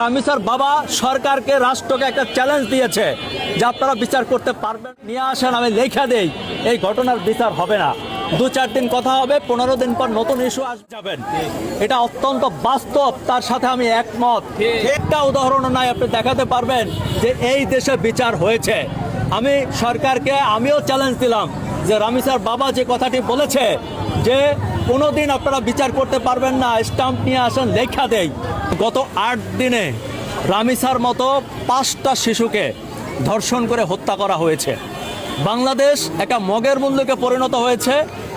রামিসার বাবা সরকারকে রাষ্ট্রকে একটা চ্যালেঞ্জ দিয়েছে যে আপনারা বিচার করতে পারবেন, নিয়ে আসেন, আমি লেখা দেই এই ঘটনার বিচার হবে না। 2-4 দিন কথা হবে, 15 দিন পর নতুন ইস্যু যাবেন। এটা অত্যন্ত বাস্তব, তার সাথে আমি একমত। একটা উদাহরণ নাই আপনি দেখাতে পারবেন যে এই দেশে বিচার হয়েছে। আমি সরকারকে আমিও চ্যালেঞ্জ দিলাম যে রামিসার বাবা যে কথাটি বলেছে যে কোনোদিন আপনারা বিচার করতে পারবেন না, স্টাম্প নিয়ে আসেন, লেখা দেই। গত 8 দিনে রামিসার মতো 5টা শিশুকে ধর্ষণ করে হত্যা করা হয়েছে। বাংলাদেশ একটা মগের মূল্যকে পরিণত হয়েছে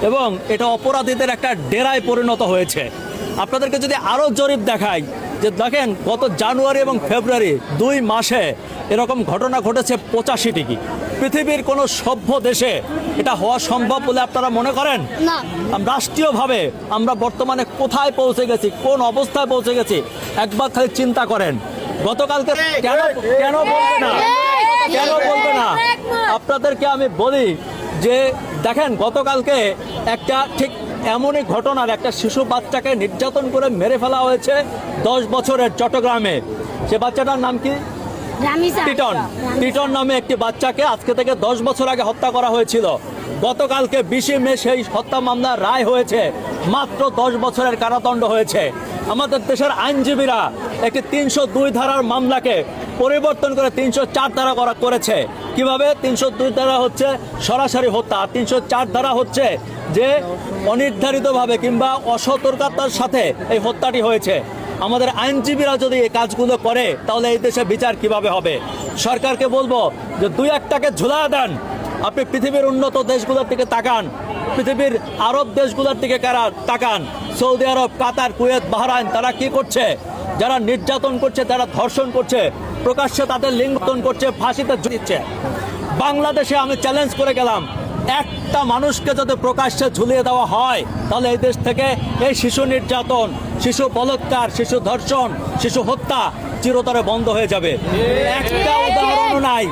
এবং এটা অপরাধীদের একটা ডেরায় পরিণত হয়েছে। আপনাদেরকে যদি আরও জরিপ দেখাই যে দেখেন গত জানুয়ারি এবং ফেব্রুয়ারি 2 মাসে এরকম ঘটনা ঘটেছে 85টি। পৃথিবীর কোনো সভ্য দেশে এটা হওয়া সম্ভব বলে আপনারা মনে করেন? না। রাষ্ট্রীয়ভাবে আমরা বর্তমানে কোথায় পৌঁছে গেছি, কোন অবস্থায় পৌঁছে গেছি একবার খালি চিন্তা করেন। গতকালকে কেন বলবে না, কেন বলবে না? আপনাদেরকে আমি বলি যে দেখেন গতকালকে একটা ঠিক এমনই ঘটনার একটা শিশু বাচ্চাকে নির্যাতন করে মেরে ফেলা হয়েছে 10 বছরের চট্টগ্রামে। সে বাচ্চাটার নাম কি? টিটন নামে একটি বাচ্চাকে আজকে থেকে 10 বছর আগে হত্যা করা হয়েছিল। গতকালকে 20 মে সেই হত্যা মামলার রায় হয়েছে, মাত্র 10 বছরের কারাদণ্ড হয়েছে। আমাদের দেশের আইনজীবীরা একটি 302 ধারার মামলাকে পরিবর্তন করে 304 ধারা করেছে। কিভাবে? 302 ধারা হচ্ছে সরাসরি হত্যা, 304 ধারা হচ্ছে যে অনির্ধারিতভাবে কিংবা অসতর্কতার সাথে এই হত্যাটি হয়েছে। আমাদের আইনজীবীরা যদি এই কাজগুলো করে তাহলে এই দেশে বিচার কিভাবে হবে? সরকারকে বলবো যে 2-1টাকে ঝুলা দেন। আপনি পৃথিবীর উন্নত দেশগুলোর দিকে তাকান, পৃথিবীর আরব দেশগুলোর দিকে তাকান, সৌদি আরব, কাতার, কুয়েত, বাহরাইন, তারা কি করছে? যারা নির্যাতন করছে, যারা ধর্ষণ করছে, প্রকাশ্যে তাদের লিঙ্গন করছে, ফাঁসিতে ঝুলিচ্ছে। বাংলাদেশে আমি চ্যালেঞ্জ করে গেলাম, একটা মানুষকে যদি প্রকাশ্যে ঝুলিয়ে দেওয়া হয় তাহলে এই দেশ থেকে এই শিশু নির্যাতন, শিশু বলাৎকার, শিশু ধর্ষণ, শিশু হত্যা চিরতরে বন্ধ হয়ে যাবে। একটা উদাহরণ নাই।